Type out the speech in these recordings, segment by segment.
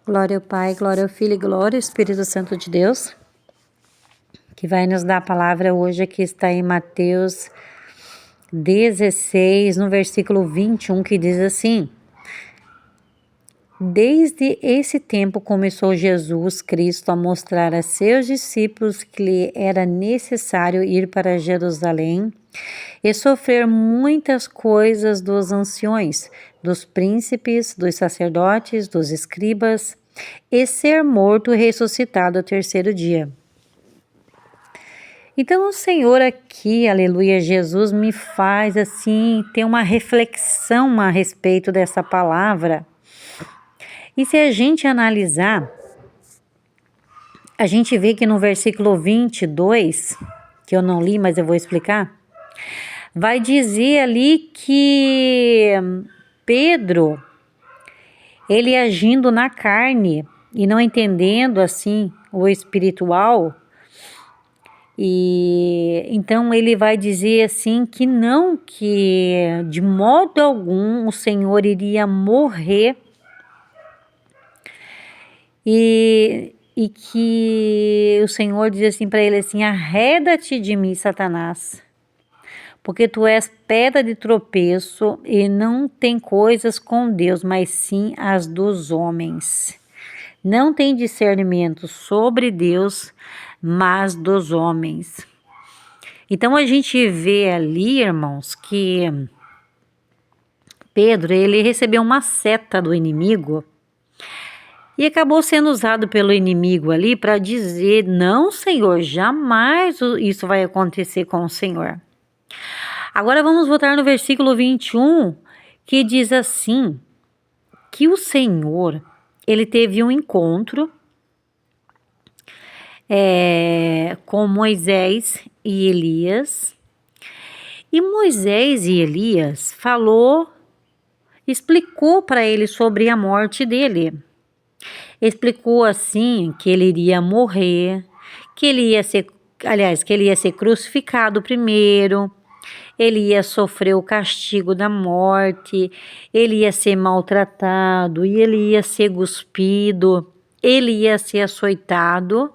Glória ao Pai, glória ao Filho e glória ao Espírito Santo de Deus, que vai nos dar a palavra hoje, que está em Mateus 16, no versículo 21, que diz assim: Desde esse tempo começou Jesus Cristo a mostrar a seus discípulos que lhe era necessário ir para Jerusalém e sofrer muitas coisas dos anciões, dos príncipes, dos sacerdotes, dos escribas, e ser morto e ressuscitado ao terceiro dia. Então o Senhor aqui, aleluia, Jesus me faz assim ter uma reflexão a respeito dessa palavra. E se a gente analisar, a gente vê que no versículo 22, que eu não li, mas eu vou explicar, vai dizer ali que Pedro, ele agindo na carne e não entendendo assim o espiritual, e então ele vai dizer assim que não, que de modo algum o Senhor iria morrer e que o Senhor diz assim para ele assim: arreda-te de mim, Satanás, porque tu és pedra de tropeço e não tem coisas com Deus, mas sim as dos homens. Não tem discernimento sobre Deus, mas dos homens. Então a gente vê ali, irmãos, que Pedro, ele recebeu uma seta do inimigo e acabou sendo usado pelo inimigo ali para dizer: não, Senhor, jamais isso vai acontecer com o Senhor. Agora vamos voltar no versículo 21, que diz assim, que o Senhor, ele teve um encontro com Moisés e Elias, e Moisés e Elias explicou para ele sobre a morte dele. Explicou assim que ele iria morrer, que ele ia ser crucificado primeiro, ele ia sofrer o castigo da morte, ele ia ser maltratado, e ele ia ser cuspido, ele ia ser açoitado,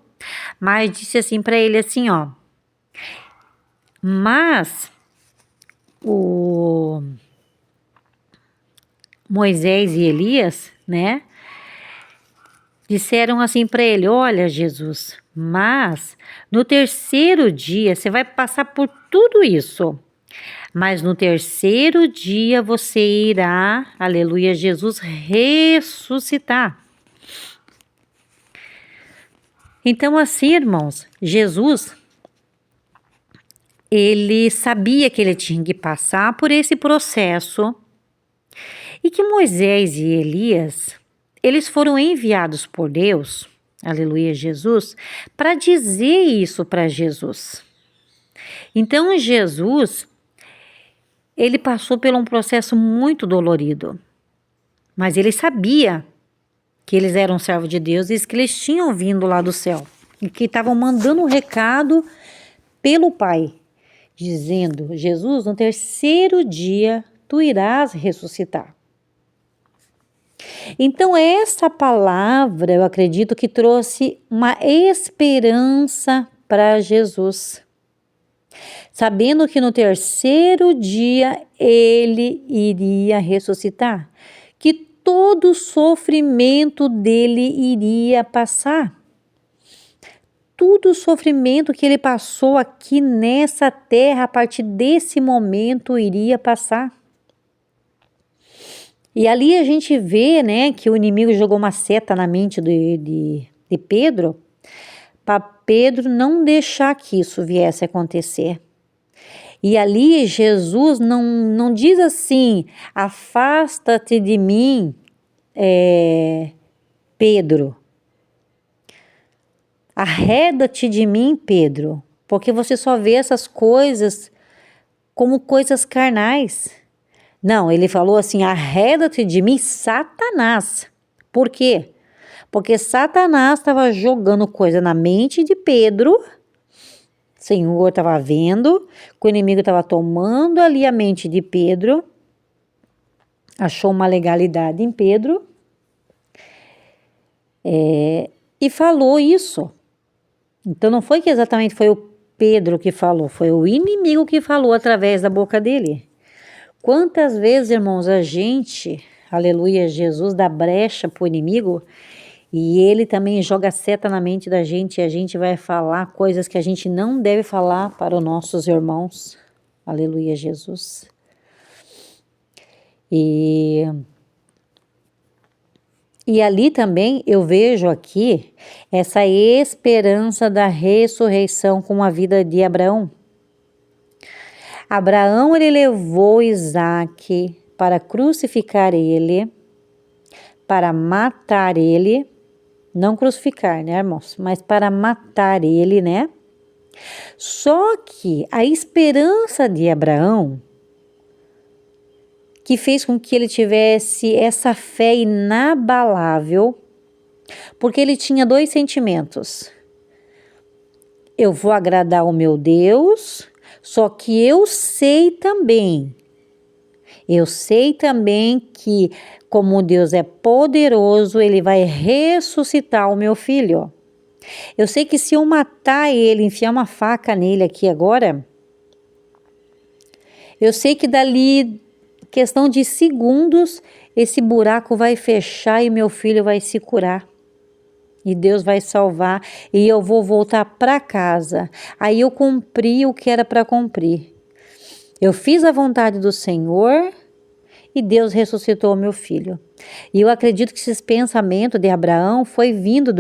mas disse assim para ele assim, ó, mas o Moisés e Elias, né, disseram assim para ele: olha, Jesus, mas no terceiro dia você vai passar por tudo isso, mas no terceiro dia você irá, aleluia, Jesus, ressuscitar. Então assim, irmãos, Jesus, ele sabia que ele tinha que passar por esse processo e que Moisés e Elias, eles foram enviados por Deus, aleluia, Jesus, para dizer isso para Jesus. Então Jesus, ele passou por um processo muito dolorido, mas ele sabia que eles eram servos de Deus e que eles tinham vindo lá do céu e que estavam mandando um recado pelo Pai, dizendo: Jesus, no terceiro dia tu irás ressuscitar. Então essa palavra, eu acredito que trouxe uma esperança para Jesus, sabendo que no terceiro dia ele iria ressuscitar, que todo o sofrimento dele iria passar. Tudo o sofrimento que ele passou aqui nessa terra, a partir desse momento, iria passar. E ali a gente vê, né, que o inimigo jogou uma seta na mente de Pedro, para Pedro não deixar que isso viesse a acontecer. E ali Jesus não diz assim: afasta-te de mim, Pedro. Arreda-te de mim, Pedro, porque você só vê essas coisas como coisas carnais. Não, ele falou assim: arreda-te de mim, Satanás. Por quê? Porque Satanás estava jogando coisa na mente de Pedro. O Senhor estava vendo que o inimigo estava tomando ali a mente de Pedro. Achou uma legalidade em Pedro. e falou isso. Então não foi que exatamente foi o Pedro que falou, foi o inimigo que falou através da boca dele. Quantas vezes, irmãos, a gente, aleluia, Jesus dá brecha para o inimigo e ele também joga seta na mente da gente e a gente vai falar coisas que a gente não deve falar para os nossos irmãos. Aleluia, Jesus. E ali também eu vejo aqui essa esperança da ressurreição com a vida de Abraão. Abraão, ele levou Isaque para crucificar ele, para matar ele, não crucificar, né, irmãos? Mas para matar ele, né? Só que a esperança de Abraão, que fez com que ele tivesse essa fé inabalável, porque ele tinha 2 sentimentos. Eu vou agradar o meu Deus, só que eu sei também que como Deus é poderoso, ele vai ressuscitar o meu filho. Eu sei que se eu matar ele, enfiar uma faca nele aqui agora, eu sei que dali, questão de segundos, esse buraco vai fechar e meu filho vai se curar. E Deus vai salvar e eu vou voltar para casa. Aí eu cumpri o que era para cumprir. Eu fiz a vontade do Senhor e Deus ressuscitou o meu filho. E eu acredito que esse pensamento de Abraão foi vindo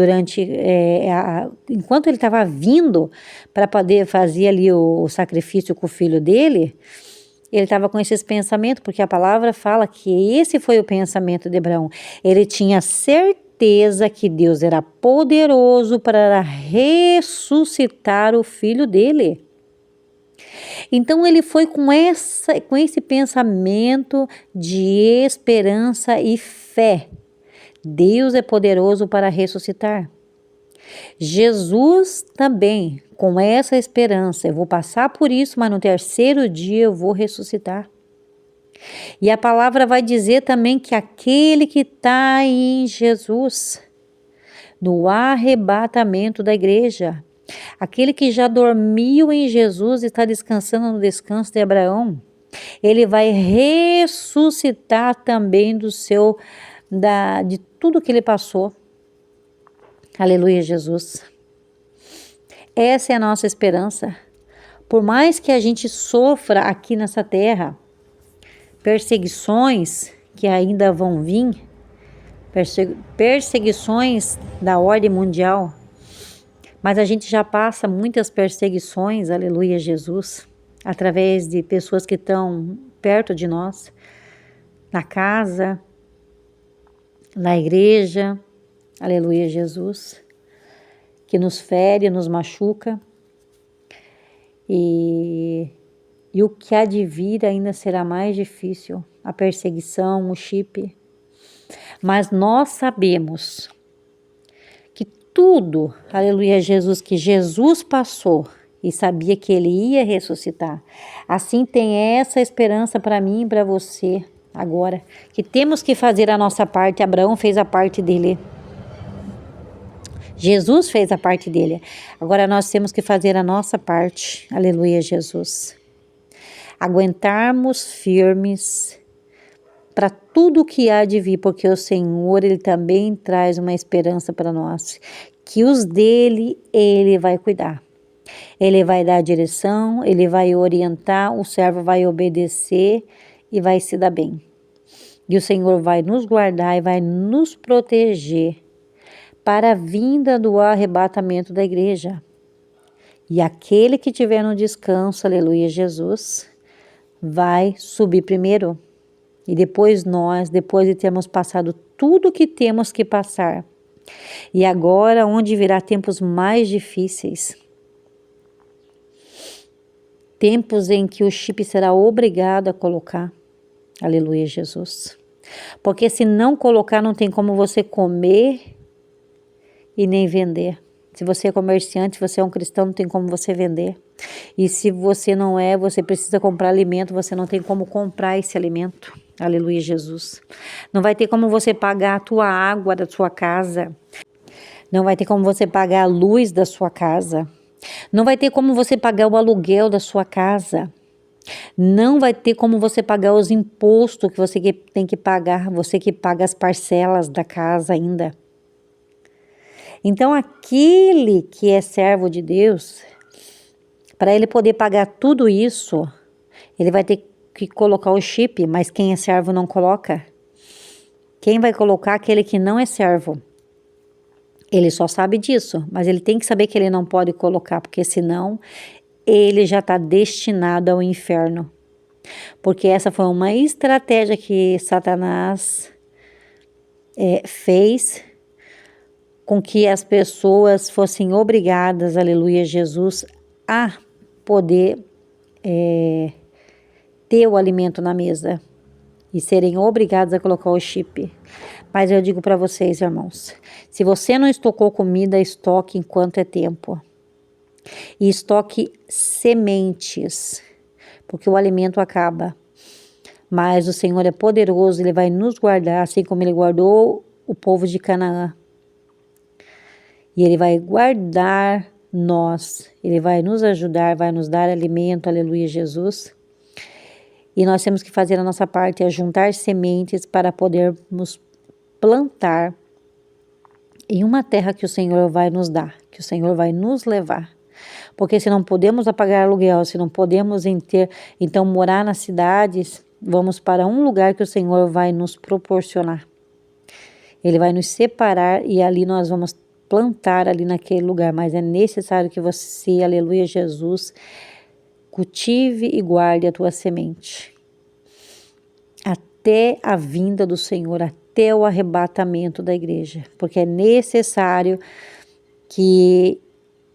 enquanto ele estava vindo para poder fazer ali o sacrifício com o filho dele, ele estava com esses pensamentos, porque a palavra fala que esse foi o pensamento de Abraão. Ele tinha certeza que Deus era poderoso para ressuscitar o filho dele. Então ele foi com esse pensamento de esperança e fé. Deus é poderoso para ressuscitar. Jesus também, com essa esperança, eu vou passar por isso, mas no 3º dia eu vou ressuscitar. E a palavra vai dizer também que aquele que está em Jesus, no arrebatamento da igreja, aquele que já dormiu em Jesus e está descansando no descanso de Abraão, ele vai ressuscitar também de tudo que ele passou. Aleluia, Jesus. Essa é a nossa esperança. Por mais que a gente sofra aqui nessa terra, perseguições que ainda vão vir, perseguições da ordem mundial, mas a gente já passa muitas perseguições, aleluia, Jesus, através de pessoas que estão perto de nós, na casa, na igreja, aleluia, Jesus, que nos fere, nos machuca, e o que há de vir ainda será mais difícil, a perseguição, o chip. Mas nós sabemos que tudo, aleluia, Jesus, que Jesus passou e sabia que ele ia ressuscitar. Assim tem essa esperança para mim e para você agora, que temos que fazer a nossa parte. Abraão fez a parte dele. Jesus fez a parte dele. Agora nós temos que fazer a nossa parte. Aleluia, Jesus. Aguentarmos firmes para tudo que há de vir, porque o Senhor, ele também traz uma esperança para nós, que os dele, ele vai cuidar. Ele vai dar a direção, ele vai orientar, o servo vai obedecer e vai se dar bem. E o Senhor vai nos guardar e vai nos proteger para a vinda do arrebatamento da igreja. E aquele que tiver no descanso, aleluia, Jesus, vai subir primeiro. E depois nós, depois de termos passado tudo que temos que passar, e agora onde virá tempos mais difíceis, tempos em que o chip será obrigado a colocar, aleluia, Jesus, porque se não colocar não tem como você comer e nem vender. Se você é comerciante, você é um cristão, não tem como você vender. E se você não é, você precisa comprar alimento, você não tem como comprar esse alimento. Aleluia, Jesus. Não vai ter como você pagar a tua água da sua casa. Não vai ter como você pagar a luz da sua casa. Não vai ter como você pagar o aluguel da sua casa. Não vai ter como você pagar os impostos que você tem que pagar, você que paga as parcelas da casa ainda. Então, aquele que é servo de Deus, para ele poder pagar tudo isso, ele vai ter que colocar o chip, mas quem é servo não coloca. Quem vai colocar? Aquele que não é servo. Ele só sabe disso, mas ele tem que saber que ele não pode colocar, porque senão ele já está destinado ao inferno. Porque essa foi uma estratégia que Satanás fez com que as pessoas fossem obrigadas, aleluia, Jesus, a poder ter o alimento na mesa e serem obrigados a colocar o chip. Mas eu digo para vocês, irmãos, se você não estocou comida, estoque enquanto é tempo. E estoque sementes, porque o alimento acaba. Mas o Senhor é poderoso, Ele vai nos guardar, assim como Ele guardou o povo de Canaã. E Ele vai guardar nós, Ele vai nos ajudar, vai nos dar alimento, aleluia, Jesus. E nós temos que fazer a nossa parte, é juntar sementes para podermos plantar em uma terra que o Senhor vai nos dar, que o Senhor vai nos levar. Porque se não podemos pagar aluguel, se não podemos então morar nas cidades, vamos para um lugar que o Senhor vai nos proporcionar. Ele vai nos separar e ali nós vamos plantar ali naquele lugar, mas é necessário que você, aleluia, Jesus, cultive e guarde a tua semente. Até a vinda do Senhor, até o arrebatamento da igreja, porque é necessário que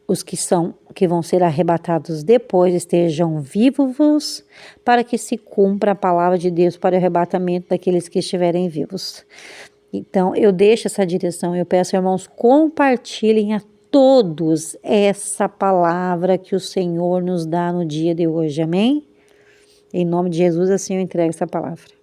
os que vão ser arrebatados depois estejam vivos para que se cumpra a palavra de Deus para o arrebatamento daqueles que estiverem vivos. Então, eu deixo essa direção, eu peço, irmãos, compartilhem a todos essa palavra que o Senhor nos dá no dia de hoje, amém? Em nome de Jesus, assim eu entrego essa palavra.